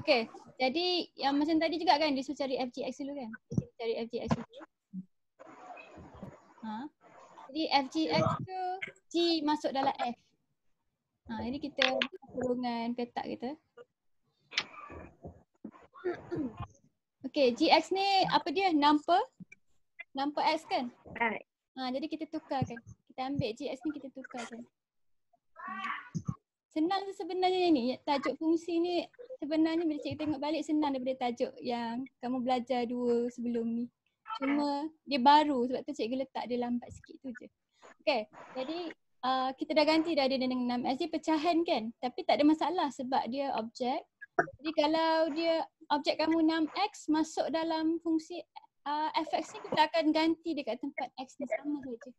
Okay, jadi yang macam tadi juga kan dia suruh cari FGX dulu kan? Kita cari FGX dulu. Jadi FGX tu G masuk dalam F. Jadi kita hubungan petak kita. Okay, GX ni apa dia? Number X kan? Jadi kita tukarkan. Kita ambil GX ni kita tukarkan. Senang tu sebenarnya ni. Tajuk fungsi ni sebenarnya bila cikgu tengok balik senang daripada tajuk yang kamu belajar dua sebelum ni. Cuma dia baru sebab tu cikgu letak dia lambat sikit tu je. Okay, jadi kita dah ganti dah dia dengan 6X. Dia pecahan kan? Tapi tak ada masalah sebab dia objek. Jadi kalau dia objek kamu 6X masuk dalam fungsi fx ni kita akan ganti dekat tempat X ni sama saja.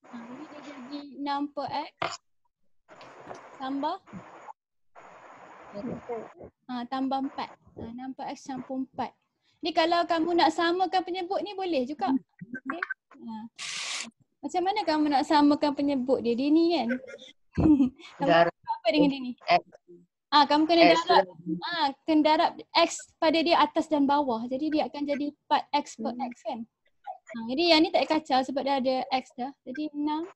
Jadi dia jadi 6 per X tambah tambah 4. 6 per X campur 4. Jadi kalau kamu nak samakan penyebut ni boleh juga. Okay. Macam mana kamu nak samakan penyebut dia? Dia ni kan? Kamu apa dengan dia ni? Kamu kena darab kena darab X pada dia atas dan bawah. Jadi dia akan jadi 4X per X kan? Jadi yang ni tak payah kacau sebab dia ada X dah. Jadi 6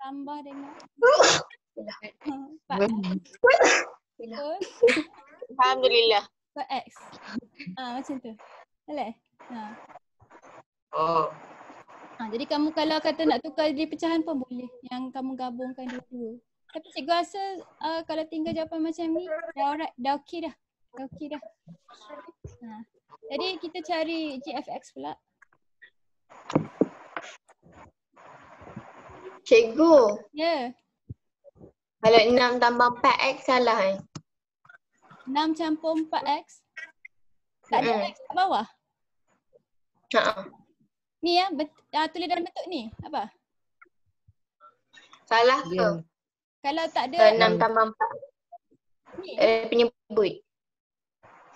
tambah dengan 4X. Alhamdulillah. Per X. Macam tu. Boleh? Jadi kamu kalau kata nak tukar jadi pecahan pun boleh. Yang kamu gabungkan dua-dua. Tapi cikgu rasa kalau tinggal jawapan macam ni dah alright, dah okey dah. Dah okey dah. Jadi kita cari GFX pula. Cikgu. Ya. Kalau 6 tambah 4X salah 6 campur 4X. Tak ada X kat bawah. Ni ya, tulis dalam bentuk ni. Apa? Salah ke? Kalau tak ada 6 tambah 4. Ni. Penyebut.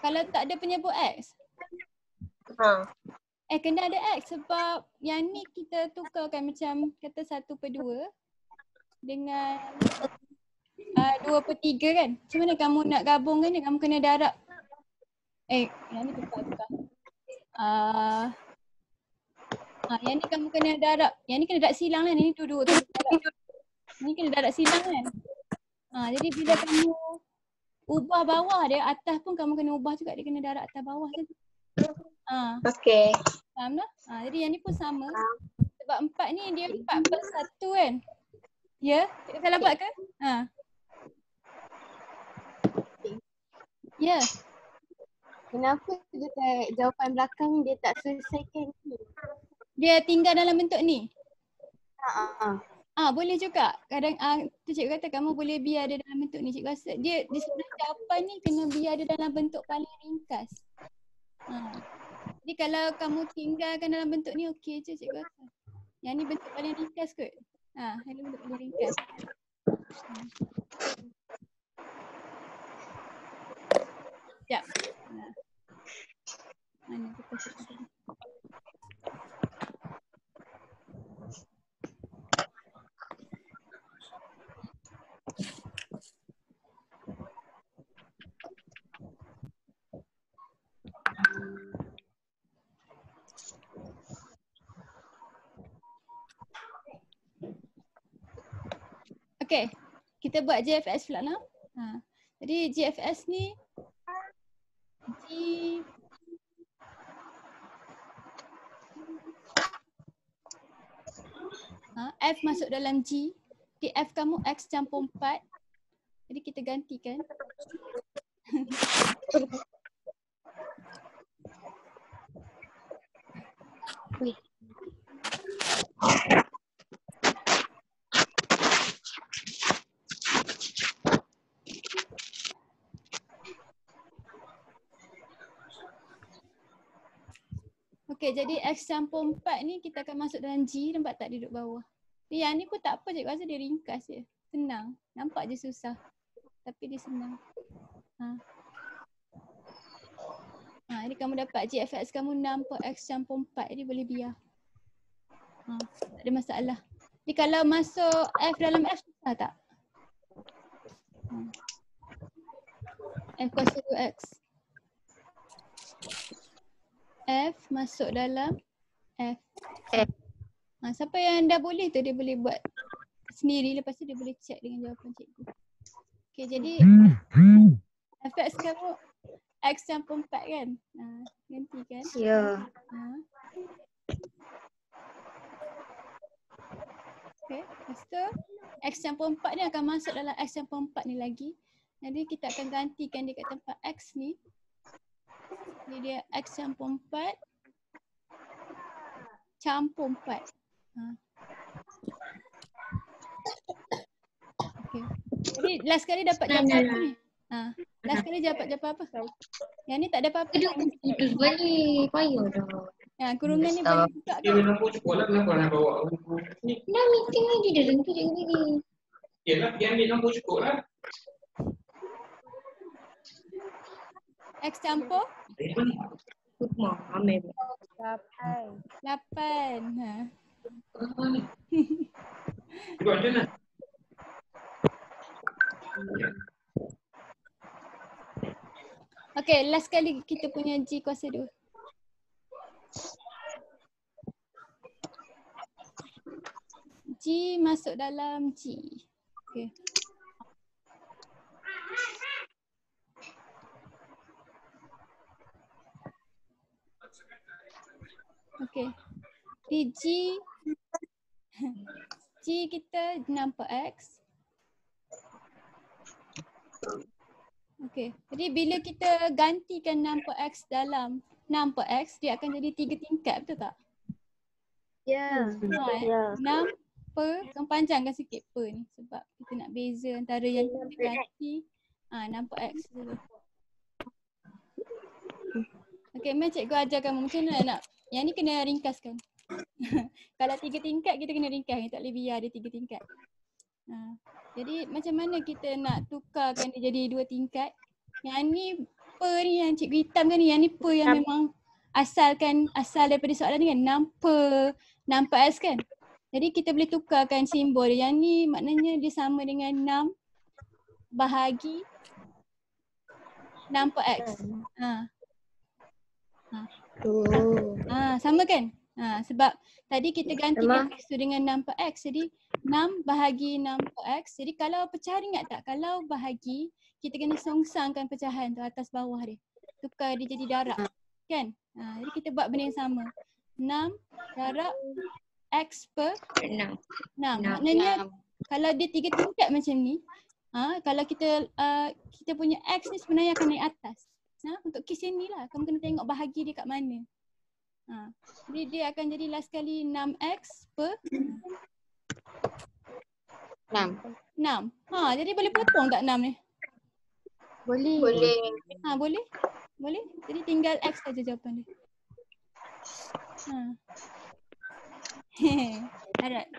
Kalau tak ada penyebut X. Kena ada X sebab yang ni kita tukarkan macam kata 1/2 dengan 2/3 kan. Macam mana kamu nak gabungkan ni? Kamu kena darab. Yang ni tukar. Yang ni kamu kena darab. Yang ni kena darab silang kan. Ini dua-dua. Ni kena darab silang kan. Jadi bila kamu ubah bawah dia, atas pun kamu kena ubah juga. Dia kena darab atas bawah tu. Okey. Faham tak? Jadi yang ni pun sama. Sebab 4 ni dia 4 per 1 kan. Ya? Cikgu salah buat ke? Ya. Kenapa dekat jawapan belakang dia tak selesaikan ni? Dia tinggal dalam bentuk ni? Boleh juga. Kadang tu cikgu kata kamu boleh biar dia dalam bentuk ni. Cikgu rasa dia di sebelah jawapan ni kena biar dia dalam bentuk paling ringkas. Jadi kalau kamu tinggalkan dalam bentuk ni okey je cikgu rasa. Yang ni bentuk paling ringkas kot. Yang ni bentuk paling ringkas. Sekejap. Mana kita sebut. Okay, kita buat GFS pula lah. Jadi GFS ni F masuk dalam G. Di F kamu X campur 4. Jadi kita gantikan. Okey, jadi X campur 4 ni kita akan masuk dalam G, nampak tak dia duduk bawah. Yang ni pun tak apa, cikgu rasa dia ringkas je. Senang. Nampak je susah. Tapi dia senang. Jadi kamu dapat GFX kamu 6 per X campur 4. Jadi boleh biar. Tak ada masalah. Jadi kalau masuk F dalam F susah tak? F kuasa 2x. F masuk dalam F. F. Siapa yang dah boleh tu dia boleh buat sendiri, lepas tu dia boleh check dengan jawapan cikgu. Okay, jadi fx kamu x campur 4 kan? Ganti kan? Ya. Okay, lepas tu x campur 4 ni akan masuk dalam x campur 4 ni lagi. Jadi kita akan gantikan dia kat tempat x ni. Jadi dia x campur 4 campur 4. Okay. Jadi last kali dapat jawapan apa ni? Last kali dapat jawapan apa? Yang ni tak ada apa-apa. Putus balik. Payah dah. Kurungan ni boleh buka Dia kan? nampak cukup lah, kenapa nak bawa buku ni? Dah meeting lagi dah tentu cikgu lagi. Yalah, dia ambil nampak cukup lah. X campur Rumah, ambil. 8. Cukup ada lah. Okay, last kali kita punya G kuasa 2. G masuk dalam G. Okay. Okay. Di G G kita 6 per X. Okay. Jadi bila kita gantikan 6 per X dalam 6 per X, dia akan jadi 3 tingkat, betul tak? Ya. 6 per, kamu panjangkan sikit per ni sebab kita nak beza antara yang kita ganti 6 per X dulu. Okay, Mel cikgu ajar kamu macam mana nak, yang ni kena ringkaskan. Kalau 3 tingkat kita kena ringkas, tak boleh biar dia 3 tingkat. Jadi macam mana kita nak tukarkan dia jadi 2 tingkat. Yang ni per ni yang cikgu hitamkan ni, yang ni per yang memang asal daripada soalan ni kan, 6 per X kan. Jadi kita boleh tukarkan simbol dia. Yang ni maknanya dia sama dengan 6 bahagi 6 per X. Sama kan? Sebab tadi kita gantikan X tu dengan 6 per X. Jadi 6 bahagi 6 per X. Jadi kalau pecah, ingat tak? Kalau bahagi, kita kena songsangkan pecahan tu atas bawah dia. Tukar dia jadi darab. Kan? Jadi kita buat benda yang sama. 6 darab X per 6. Maknanya kalau dia 3 tingkat macam ni, kalau kita punya X ni sebenarnya akan naik atas. Untuk kes yang ni lah, kamu kena tengok bahagi dia kat mana. Jadi dia akan jadi last kali 6x per 6. Jadi boleh potong tak 6 ni? Boleh. Boleh. Jadi tinggal x saja jawapan dia. Alright.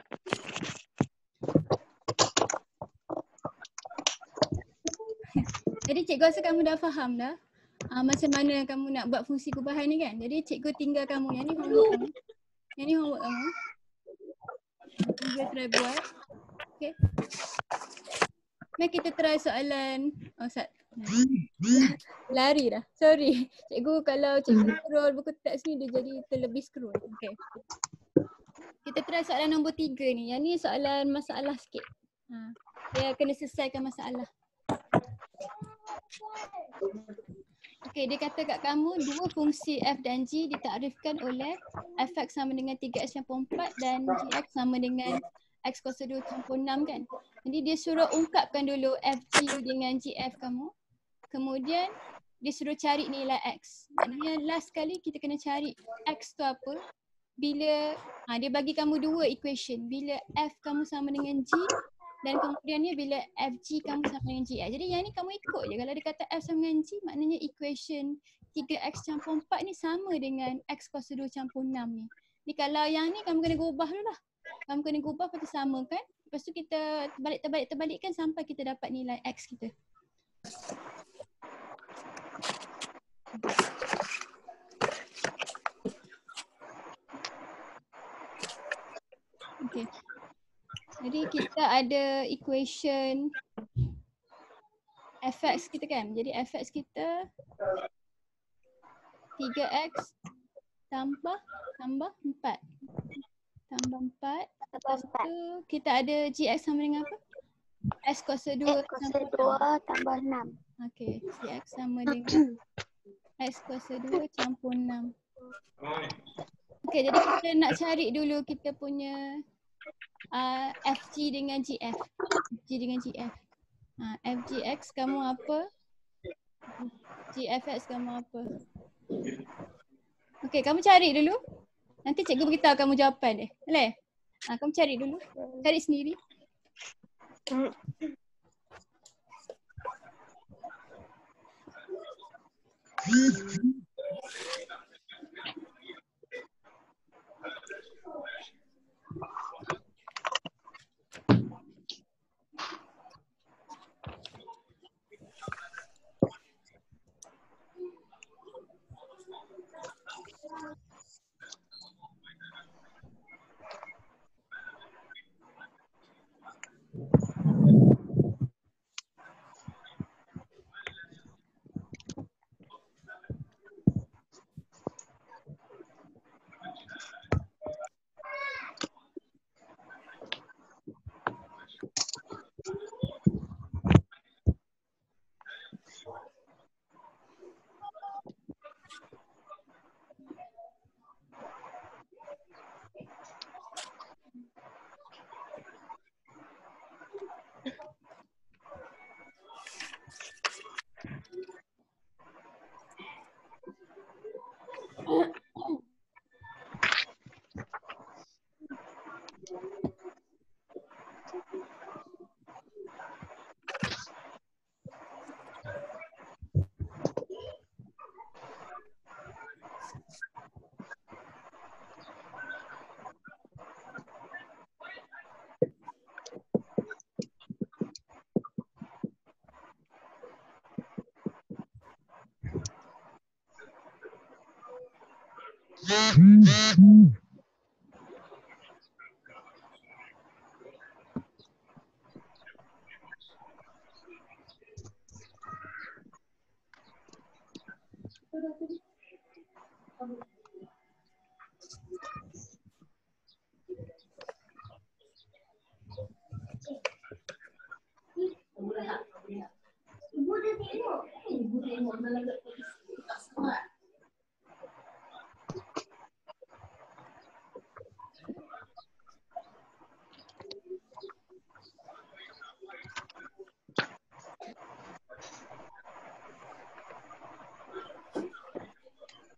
Jadi cikgu rasa kamu dah faham dah macam mana kamu nak buat fungsi kubahan ni kan. Jadi cikgu tinggal kamu, yang ni homework kamu. Cikgu try buat. Okay. Mari kita try soalan. Lari dah. Sorry. Cikgu kalau cikgu scroll buku teks ni dia jadi terlebih scroll. Okay. Kita try soalan nombor 3 ni. Yang ni soalan masalah sikit. Dia kena selesaikan masalah. Okay, dia kata kat kamu dua fungsi f dan g ditakrifkan oleh fx sama dengan 3x campur 4 dan gx sama dengan x kuasa 2 campur 6 kan. Jadi dia suruh ungkapkan dulu fg dengan gf kamu. Kemudian dia suruh cari nilai x. Maknanya last kali kita kena cari x tu apa. Bila dia bagi kamu dua equation. Bila f kamu sama dengan g dan kemudiannya bila fg kamu sama dengan gx. Jadi yang ni kamu ikut je. Kalau dia kata f sama dengan g, maknanya equation 3x campur 4 ni sama dengan x kuasa 2 campur 6 ni. Ni kalau yang ni kamu kena ubah dulu lah. Kamu kena ubah lepas tu samakan. Lepas tu kita terbalikkan sampai kita dapat nilai x kita. Okay. Jadi kita ada equation f fx kita kan. Jadi fx kita 3x tambah 4. Tambah 4. Lepas tu kita ada gx sama dengan apa? S kuasa 2 X kuasa 2 tambah 6. Okey, gx sama dengan x kuasa 2 campur 6. Okey, jadi kita nak cari dulu kita punya fg dengan gf. Fg dengan gf. Fgx kamu apa? Gfx kamu apa? Okey, kamu cari dulu. Nanti cikgu beritahu kamu jawapan dia. Boleh? Kamu cari dulu. Cari sendiri.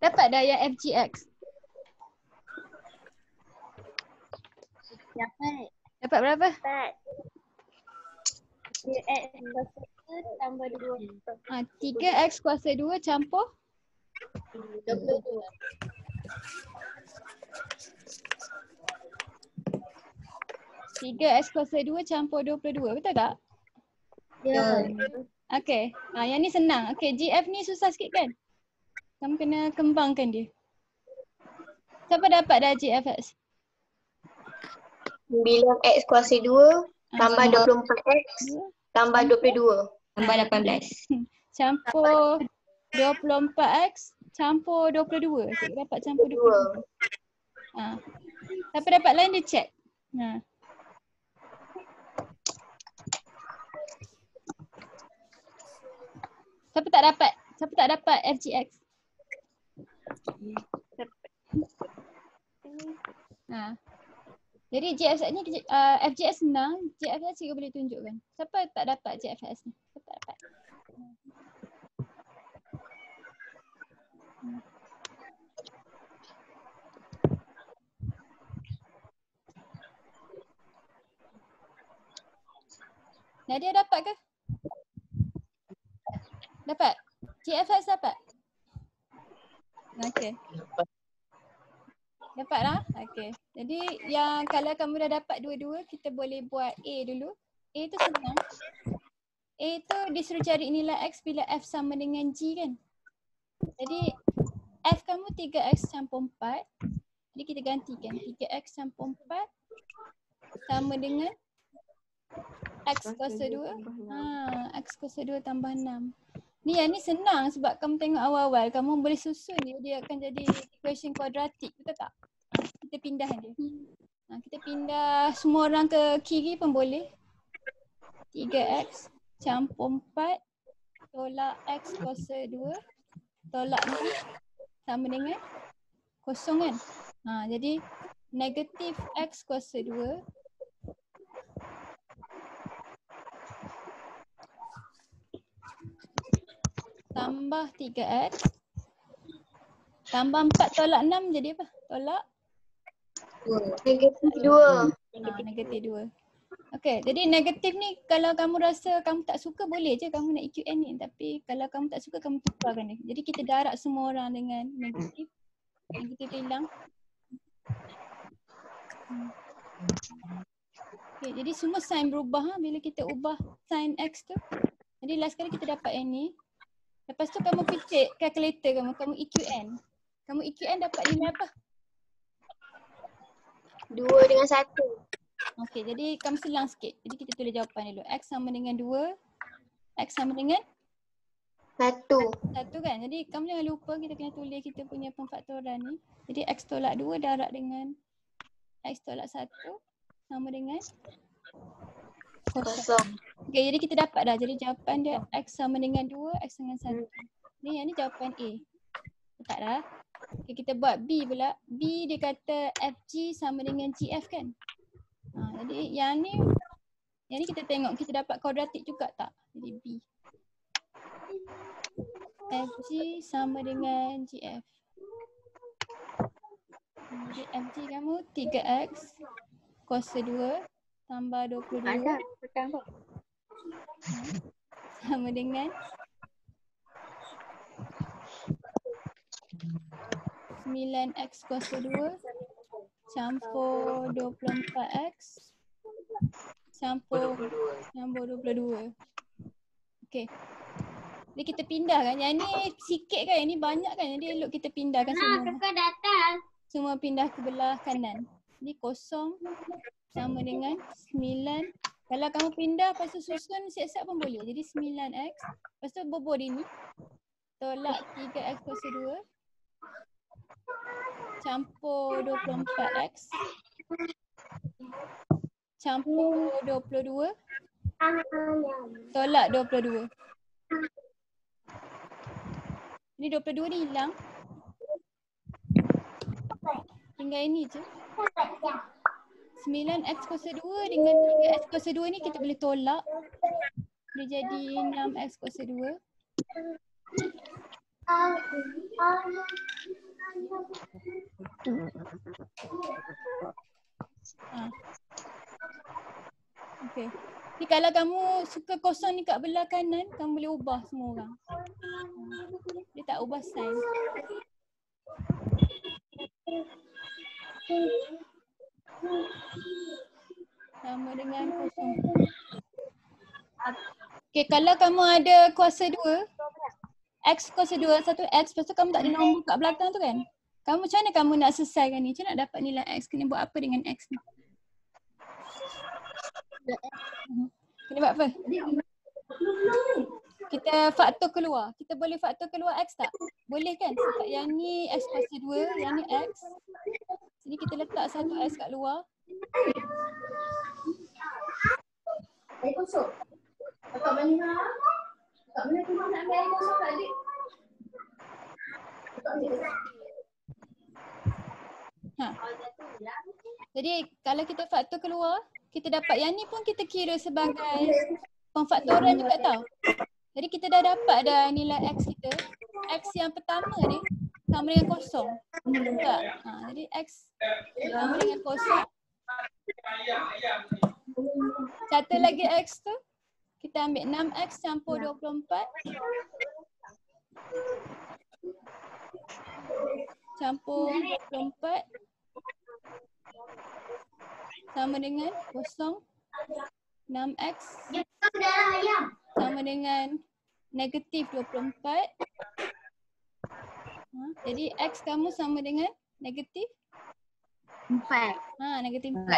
Dapat dah yang FGX? Dapat. Dapat berapa? Dapat. 3x kuasa 2 tambah 2. 3x kuasa 2 campur 22. 3x kuasa 2 campur 22. Betul tak? Ya. Okey. Yang ni senang. Okey, GF ni susah sikit kan? Kamu kena kembangkan dia. Siapa dapat dah GFX? 9x kuasa 2 tambah 24x tambah 22 tambah 18. Campur 24x campur 22. Cikgu dapat campur 22. Siapa dapat lain dia check. Siapa tak dapat? Siapa tak dapat FGX? Jadi GFX ni FGX senang, GFX cikgu boleh tunjukkan. Siapa tak dapat GFX ni? Siapa tak dapat? Nadia dapat ke? Dapat? GFX dapat? Okey. Dapat lah? Okey. Jadi yang kalau kamu dah dapat dua-dua, kita boleh buat A dulu. A tu senang. A tu disuruh cari nilai X bila F sama dengan G kan? Jadi F kamu 3X campur 4. Jadi kita gantikan 3X campur 4 sama dengan X kuasa 2. X kuasa 2 tambah 6. Ni yang ni senang sebab kamu tengok awal-awal kamu boleh susun dia akan jadi equation kuadratik, betul tak? Kita pindah dia. Kita pindah semua orang ke kiri pun boleh. 3x campur 4 tolak x kuasa 2 tolak 6 sama dengan kosong kan? Jadi negatif x kuasa 2 tambah 3x tambah 4 tolak 6 jadi apa? Tolak Negatif 2. negatif 2. Okey, jadi negatif ni kalau kamu rasa kamu tak suka boleh je kamu nak EQN ni, tapi kalau kamu tak suka kamu tukarkan dia. Jadi kita darab semua orang dengan negatif. Negatif hilang. Okey, jadi semua sign berubah bila kita ubah sign X tu. Jadi last kali kita dapat yang ni. Lepas tu kamu pencet calculator kamu EQN. Kamu EQN dapat nilai apa? 2 dengan 1. Okey, jadi kamu selang sikit. Jadi kita tulis jawapan dulu. X sama dengan 2. X sama dengan 1. 1 kan? Jadi kamu jangan lupa kita kena tulis kita punya pemfaktoran ni. Jadi X tolak 2 darab dengan X tolak 1 sama dengan kosong. Okey, jadi kita dapat dah. Jadi jawapan dia X sama dengan 2, X dengan 1. Ni yang ni jawapan A. Dapat dah. Okay, kita buat B pula. B dia kata FG sama dengan GF kan? Jadi yang ni kita tengok kita dapat kuadratik juga tak? Jadi B. FG sama dengan GF. Jadi FG kamu 3x kuasa 2 tambah 22 sama dengan 9x kuasa 2 campur 24x campur 22. Okey. Jadi kita pindahkan. Yang ni sikit kan? Yang ni banyak kan? Jadi elok kita pindahkan semua. Kakak datang. Semua pindah ke belah kanan. Jadi kosong sama dengan 9. Kalau kamu pindah lepas tu susun siap-siap pun boleh. Jadi 9x. Lepas tu bobor dia ni. Tolak 3x kuasa 2. Campur 24x. Campur 22. Tolak 22. Ni 22 ni hilang. Tinggal ini je. 9x kuasa 2 dengan 3x kuasa 2 ni kita boleh tolak. Dia jadi 6x kuasa 2. Okey. Ni kalau kamu suka kosong ni kat belah kanan, kamu boleh ubah semua orang. Dia tak ubah sign. Sama dengan kosong. Okey, kalau kamu ada kuasa 2, X kuasa 2, satu X, lepas tu kamu tak ada nombor kat belakang tu kan? Kamu macam mana kamu nak selesaikan ni? Macam nak dapat nilai X? Kena buat apa dengan X ni? Kena buat apa? Kita faktor keluar. Kita boleh faktor keluar X tak? Boleh kan? Sebab yang ni X kuasa 2, yang ni X. Sini kita letak satu X kat luar. Kosong. Kakak mana? Kakak mana tu nak ambil air kosong tak adik? Jadi kalau kita faktor keluar, kita dapat yang ni pun kita kira sebagai pemfaktoran juga tau. Jadi kita dah dapat dah nilai X kita. X yang pertama ni sama dengan kosong. Tak? Jadi X sama dengan kosong. Catat lagi X tu. Kita ambil 6X campur 24. Campur 24. Sama dengan kosong. 6X sama dengan negatif 24. Jadi X kamu sama dengan negatif 4. negatif 4.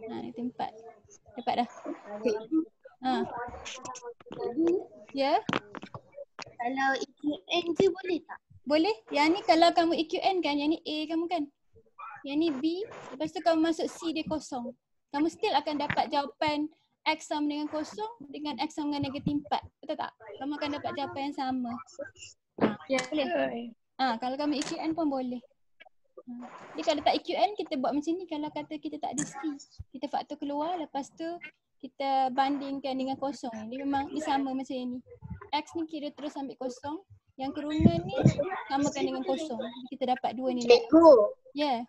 Negatif 4. Dapat dah. Ha. Ya, Kalau EQN je boleh tak? boleh. Yang ni kalau kamu EQN kan, yang ni A kamu kan. Yang ni B, lepas tu kamu masuk C dia kosong. Kamu still akan dapat jawapan X sama dengan kosong dengan X sama dengan negatif 4. Betul tak? Kamu akan dapat jawapan yang sama. Boleh? Kalau kamu EQN pun boleh. Jadi kalau tak EQN kita buat macam ni. Kalau kata kita tak ada C, kita faktor keluar, lepas tu kita bandingkan dengan kosong. Dia memang dia sama macam ni. X ni kira terus ambil kosong. Yang kurungan ni samakan dengan kosong. Jadi kita dapat dua nilai. Cikgu, Ya.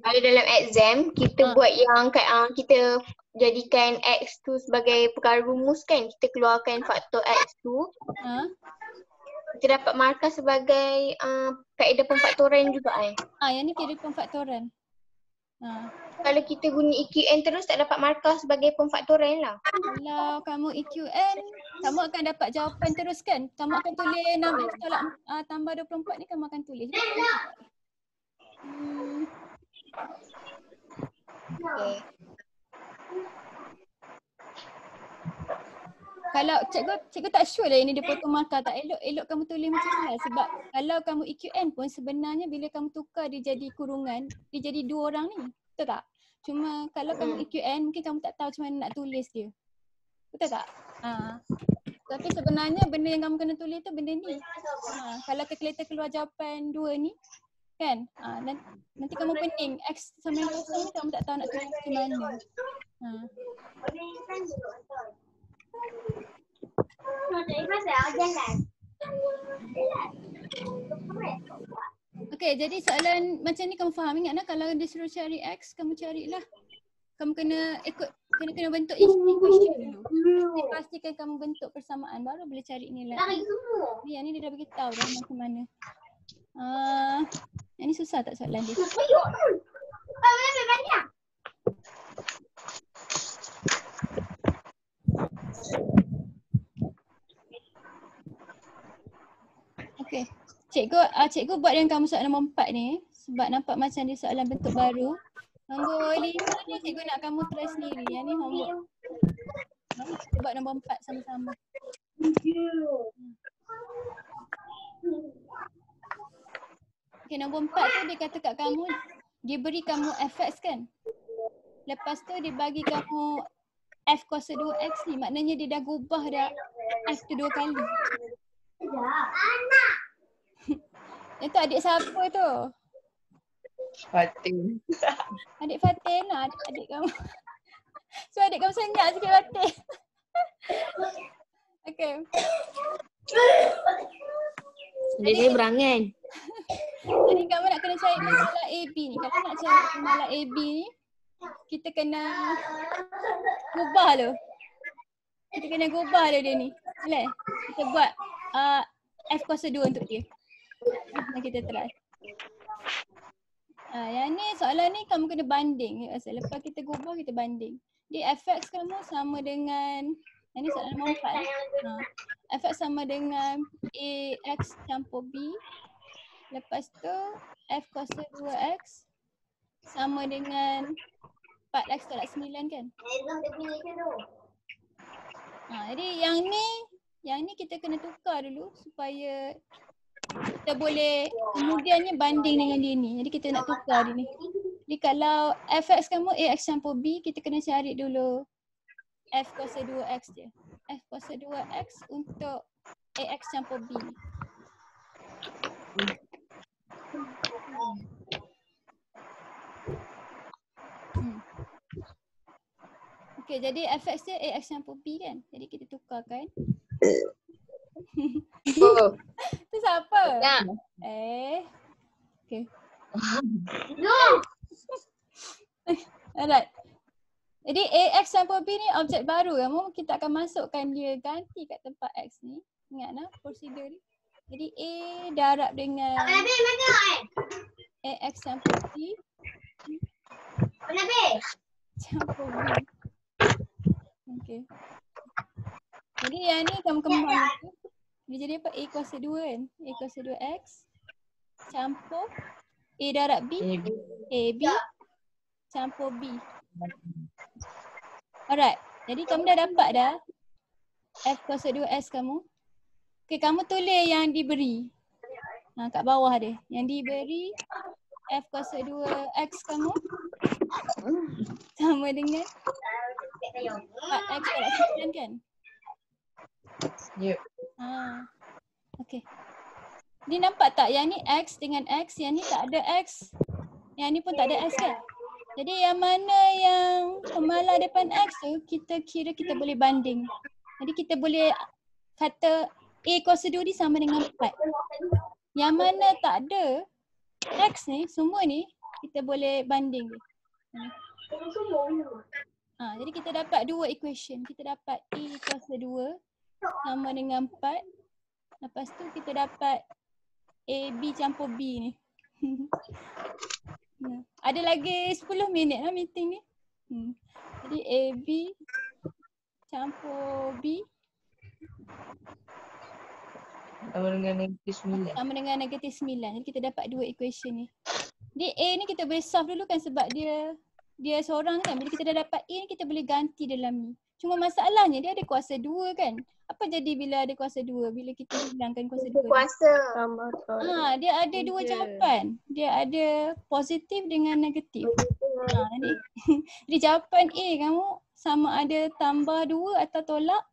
kalau dalam exam kita buat yang kita jadikan X tu sebagai perkara rumus kan, kita keluarkan faktor X tu, kita dapat markah sebagai kaedah pemfaktoran juga Yang ni kira pemfaktoran. Kalau kita guna EQN terus tak dapat markah sebagai pemfaktoran lah. Kalau kamu EQN, kamu akan dapat jawapan terus kan? Kamu akan tulis 6X tolak tambah 24 ni kamu akan tulis. Okay. Kalau cikgu tak sure lah ini dia potong markah tak, elok kamu tulis macam ni lah. Sebab kalau kamu EQN pun sebenarnya bila kamu tukar dia jadi kurungan, dia jadi dua orang ni. Betul tak? Cuma kalau kamu EQN mungkin kamu tak tahu macam mana nak tulis dia. Betul tak? Tapi sebenarnya benda yang kamu kena tulis tu benda ni. Kalau kalkulator keluar jawapan dua ni kan, nanti kamu pening X sama dengan kosong ni kamu tak tahu nak tulis macam mana. Okay, jadi soalan macam ni kamu faham. Ingat kalau dia suruh cari X, kamu carilah. Kamu kena kena bentuk equation dulu. Jadi pastikan kamu bentuk persamaan baru boleh cari nilai. Yang ni dia dah beritahu dah macam mana. Yang ni susah tak soalan dia? Okay. Cikgu buat dengan kamu soalan nombor 4 ni sebab nampak macam dia soalan bentuk baru. Nombor 5 ni cikgu nak kamu try sendiri. Yang ni homework. Kita buat nombor 4 sama-sama. Okay, nombor 4 tu dia kata kat kamu, dia beri kamu fx kan. Lepas tu dia bagi kamu f kuasa 2x ni. Maknanya dia dah gubah dah f tu 2 kali. Itu adik siapa tu? Fatin. Adik Fatin lah, adik kamu. So adik kamu senyap sikit Fatin. Okay. Dia berangan. Jadi kamu nak kena cari masalah AB ni. Kalau nak cari masalah AB ni, kita kena gubah tu. Kita kena gubah dia ni. Boleh? Kita buat F kuasa 2 untuk dia. Kita try. Yang ni soalan ni kamu kena banding. Lepas kita gubah kita banding. Di fx kamu sama dengan, yang ni soalan nombor 4. Fx sama dengan ax campur b. Lepas tu f kuasa 2x sama dengan 4x tolak 9 kan? Jadi yang ni kita kena tukar dulu supaya kita boleh kemudiannya banding dengan dia ni. Jadi kita nak tukar dia ni. Jadi kalau fx kamu ax campur b, kita kena cari dulu f kuasa 2x je. F kuasa 2x untuk ax campur b. Okay, jadi fx dia ax campur b kan? Jadi kita tukarkan. Tu siapa? Tak. Okay. Alright. Jadi ax campur b ni objek baru kamu. Kita akan masukkan dia ganti kat tempat x ni. Ingat lah prosedur ni. Jadi A darab dengan ax campur b campur b. Okay. Jadi yang ni kamu kembang. Dia jadi apa? A kuasa 2 kan? A kuasa 2x campur A darab B. AB campur B. Alright. Jadi kamu dah dapat dah F kuasa 2X kamu. Okay, kamu tulis yang diberi. Kat bawah dia. Yang diberi F kuasa 2X kamu sama dengan 4X pada 9 kan? Ya. Okay. Ni nampak tak yang ni X dengan X, yang ni tak ada X. Yang ni pun tak ada X kan? Jadi yang mana yang pemalar depan X tu, kita kira kita boleh banding. Jadi kita boleh kata A kuasa 2 ni sama dengan 4. Yang mana tak ada X ni, semua ni, kita boleh banding dia. Jadi kita dapat dua equation. Kita dapat A kuasa 2 sama dengan 4. Lepas tu kita dapat AB campur B ni. Ada lagi 10 minit lah meeting ni. Jadi AB campur B Sama dengan negatif 9. sama dengan negatif 9. Jadi kita dapat dua equation ni. Jadi A ni kita boleh solve dulu kan sebab dia seorang kan. Bila kita dah dapat A ni kita boleh ganti dalam ni. Cuma masalahnya dia ada kuasa 2 kan. Apa jadi bila ada kuasa 2? Bila kita hilangkan kuasa 2? Kuasa. Dia ada dua jawapan. Dia ada positif dengan negatif. Jadi jawapan A kamu sama ada tambah 2 atau tolak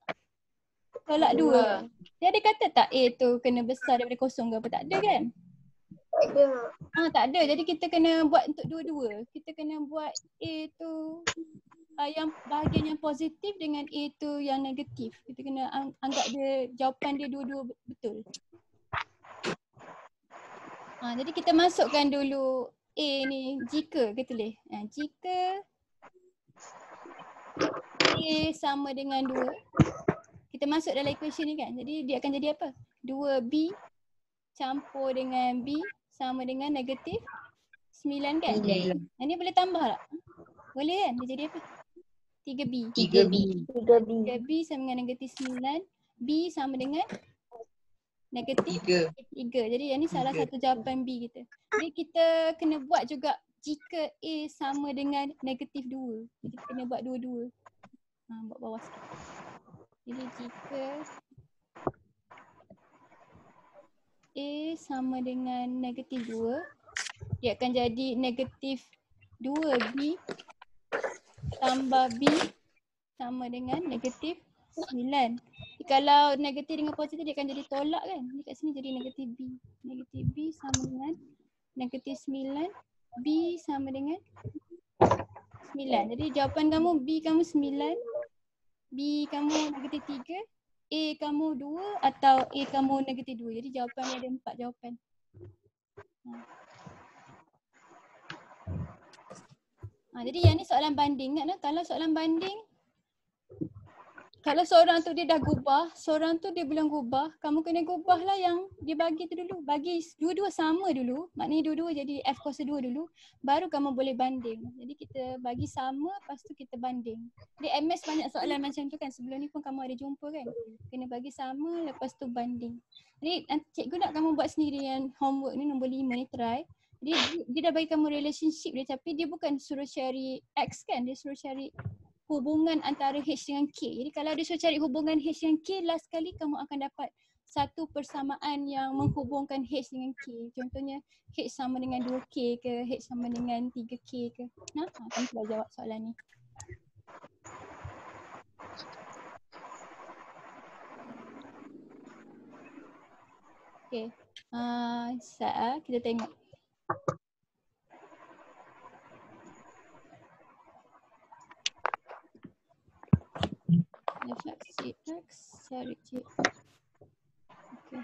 2. Dia ada kata tak A tu kena besar daripada kosong ke apa? Tak ada kan? Tak ada. Tak ada. Jadi kita kena buat untuk dua-dua. Kita kena buat A tu yang bahagian yang positif dengan A tu yang negatif. Kita kena anggap dia jawapan dia dua-dua betul. Jadi kita masukkan dulu A ni jika kita tulis. Jika A sama dengan 2. Kita masuk dalam equation ni kan. Jadi dia akan jadi apa? 2B campur dengan B sama dengan negatif 9 kan? 9. Ini boleh tambah tak? Boleh kan? Dia jadi apa? 3B. 3B sama dengan negatif 9. B sama dengan negatif 3. Jadi yang ni salah satu jawapan B kita. Jadi kita kena buat juga jika A sama dengan negatif 2. Jadi kita kena buat dua-dua. Buat bawah sikit. Jadi jika A sama dengan negatif 2, dia akan jadi negatif 2B tambah B sama dengan negatif 9. Kalau negatif dengan positif dia akan jadi tolak kan. Ni kat sini jadi negatif B. Negatif B sama dengan negatif 9. B sama dengan 9. Jadi jawapan kamu B kamu 9. B kamu negatif 3. A kamu 2 atau A kamu negatif 2. Jadi jawapan ada 4 jawapan. Jadi yang ni soalan banding. Ingat kalau soalan banding, kalau seorang tu dia dah gubah, seorang tu dia belum gubah, kamu kena gubah lah yang dia bagi tu dulu. Bagi dua-dua sama dulu, maknanya dua-dua jadi F kuasa 2 dulu, baru kamu boleh banding. Jadi kita bagi sama, lepas tu kita banding. Di MS banyak soalan macam tu kan, sebelum ni pun kamu ada jumpa kan. Kena bagi sama, lepas tu banding. Jadi cikgu nak kamu buat sendiri yang homework ni nombor 5 ni, try. Dia dah bagi kamu relationship dia, tapi dia bukan suruh cari X kan, dia suruh cari hubungan antara H dengan K. Jadi kalau dia suruh cari hubungan H dengan K, last kali kamu akan dapat satu persamaan yang menghubungkan H dengan K. Contohnya H sama dengan 2K ke, H sama dengan 3K ke. Kamu cuba jawab soalan ni. Okay. Kita tengok. Refleksi X, cari J. Okay.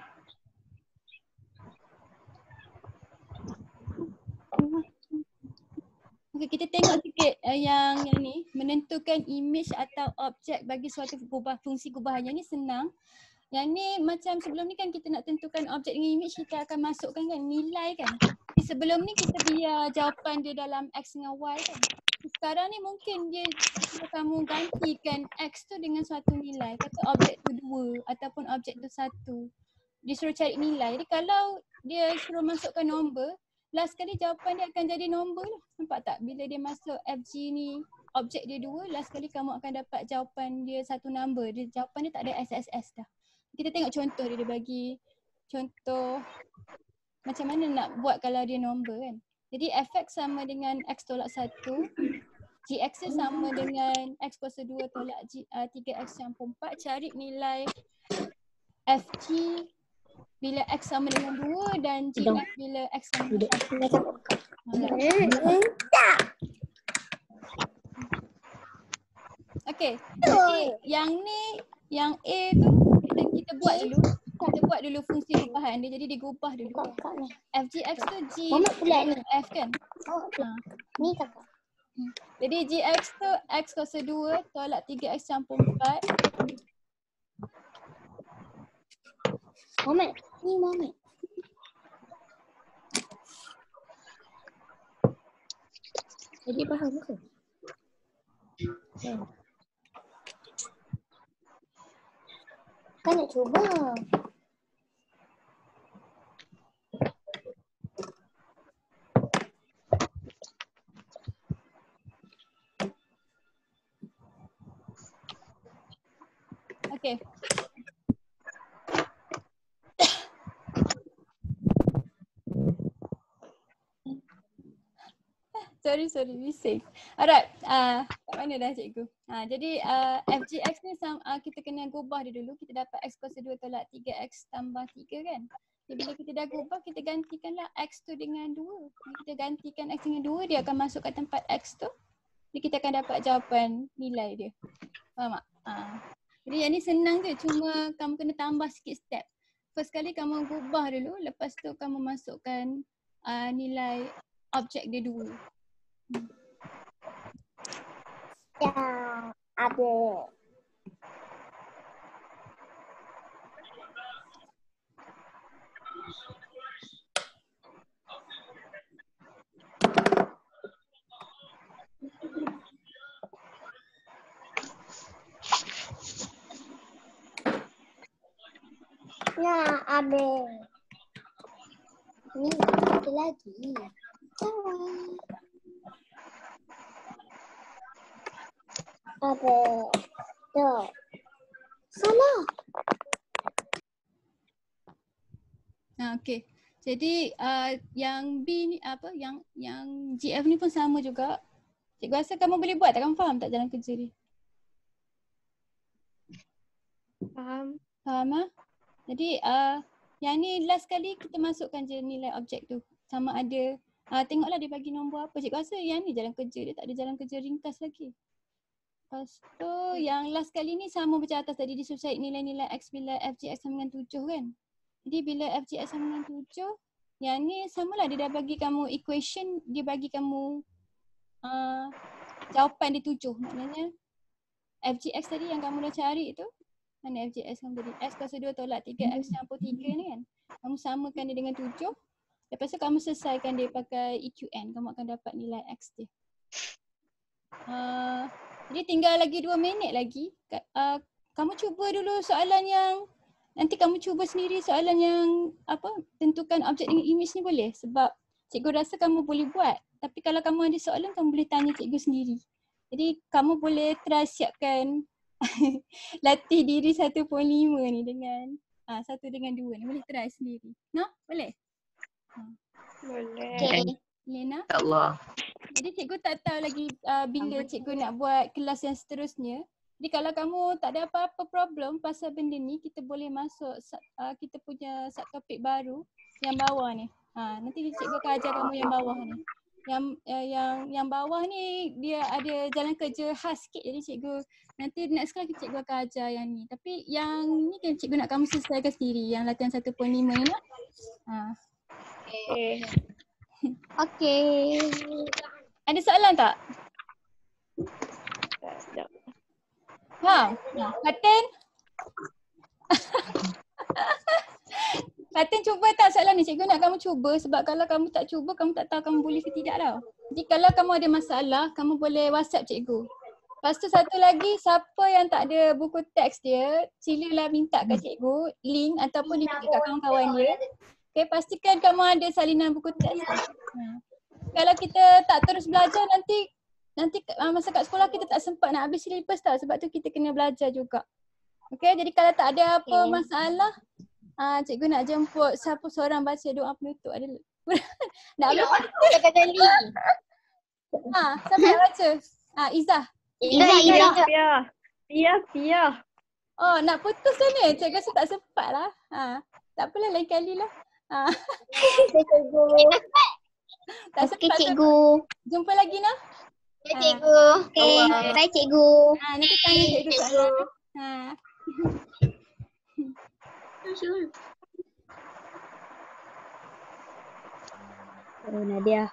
Okay, kita tengok sikit yang ni, menentukan image atau objek bagi suatu fungsi gubahan. Yang ni senang. Yang ni macam sebelum ni kan kita nak tentukan objek dengan image, kita akan masukkan kan nilai kan. Sebelum ni kita biar jawapan dia dalam X dengan Y kan. Sekarang ni mungkin dia kamu gantikan X tu dengan suatu nilai. Kata objek tu 2 ataupun objek tu 1. Dia suruh cari nilai. Jadi kalau dia suruh masukkan nombor, last kali jawapan dia akan jadi nombor lah. Nampak tak? Bila dia masuk FG ni objek dia 2, last kali kamu akan dapat jawapan dia satu number. Jawapan dia tak ada SSS dah. Kita tengok contoh dia bagi contoh macam mana nak buat kalau dia nombor kan. Jadi fx sama dengan x tolak 1, gx dia sama dengan x kuasa 2 tolak 3x campur 4. Cari nilai fg bila x sama dengan 2 dan gx bila x sama dengan 1. Okey, jadi yang ni, yang A tu kita buat dulu. Kita buat dulu fungsi rubahan dia, jadi digubah dulu. Fgx tu G F kan? Ni kakak. Jadi Gx tu x kuasa 2 tolak 3x campur 4. Muhammad. Ni Muhammad. Jadi faham ke? Kan nak cuba. Okey. Sorry, bising. Alright, kat mana dah cikgu? Jadi fgx ni kita kena gubah dia dulu. Kita dapat x kuasa 2 tolak 3x tambah 3 kan? Jadi bila kita dah gubah, kita gantikanlah x tu dengan 2. Bila kita gantikan x dengan 2, dia akan masuk kat tempat x tu. Jadi kita akan dapat jawapan nilai dia. Faham tak? Jadi yang ni senang je, cuma kamu kena tambah sikit step. First kali kamu gubah dulu, lepas tu kamu masukkan nilai objek dia dulu. Ya, ada. Ya, ada. Ni ada lagi. Ada. Tuh. Salah. Okey. Jadi yang B ni apa? Yang GF ni pun sama juga. Cikgu rasa kamu boleh buat tak? Kamu faham tak jalan kerja ni? Faham. Faham ah? Jadi yang ni last kali kita masukkan je nilai objek tu. Sama ada tengoklah dia bagi nombor apa. Cikgu rasa yang ni jalan kerja, dia tak ada jalan kerja ringkas lagi. Lepas tu yang last kali ni sama macam atas tadi, dia suruh cari nilai-nilai x bila fgx sama dengan 7 kan. Jadi bila fgx sama dengan 7, yang ni samalah, dia dah bagi kamu equation, dia bagi kamu jawapan dia 7. Maknanya fgx tadi yang kamu dah cari tu, mana fgx kamu tadi? X kuasa 2 tolak 3x campur 3 ni kan. Kamu samakan dia dengan 7. Lepas tu kamu selesaikan dia pakai EQN, kamu akan dapat nilai x dia. Jadi tinggal lagi 2 minit lagi. Kamu cuba dulu soalan yang, nanti kamu cuba sendiri soalan yang apa, tentukan objek dengan image ni boleh? Sebab cikgu rasa kamu boleh buat. Tapi kalau kamu ada soalan, kamu boleh tanya cikgu sendiri. Jadi kamu boleh try siapkan latih diri 1.5 ni dengan 1 dengan 2 ni. Boleh try sendiri. No? Boleh? Boleh. Okay. Lena? InsyaAllah. Jadi cikgu tak tahu lagi bila cikgu nak buat kelas yang seterusnya. Jadi kalau kamu tak ada apa-apa problem pasal benda ni, kita boleh masuk kita punya subtopik baru yang bawah ni. Nanti cikgu akan ajar kamu yang bawah ni. Yang bawah ni dia ada jalan kerja khas sikit, jadi cikgu nanti next class cikgu akan ajar yang ni. Tapi yang ni kan cikgu nak kamu selesaikan sendiri, yang latihan 1.5 ni nak. Okay. Okay. Ada soalan tak? Sekejap. Fatin? Fatin cuba tak soalan ni? Cikgu nak kamu cuba, sebab kalau kamu tak cuba, kamu tak tahu kamu boleh ke tidak tau. Jadi kalau kamu ada masalah, kamu boleh WhatsApp cikgu. Lepas tu satu lagi, siapa yang tak ada buku teks dia, silalah minta kat cikgu link ataupun link kat kawan-kawan dia. Okay, pastikan kamu ada salinan buku teks. Kalau kita tak terus belajar, nanti nanti masa kat sekolah kita tak sempat nak habis syllabus tau. Sebab tu kita kena belajar juga. Okay, jadi kalau tak ada apa masalah, cikgu nak jemput siapa seorang baca doa penutup. Ada nak habis. Kali. Siapa nak baca? Izzah. Pia. Oh, nak putus dah ni. Cikgu rasa tak sempat lah. Tak apalah, lain kali lah. Tak Okey sempat. cikgu. Jumpa lagi nah. Ya cikgu. Okey. Bye cikgu. Nanti tanya cikgu soalan. Nadia.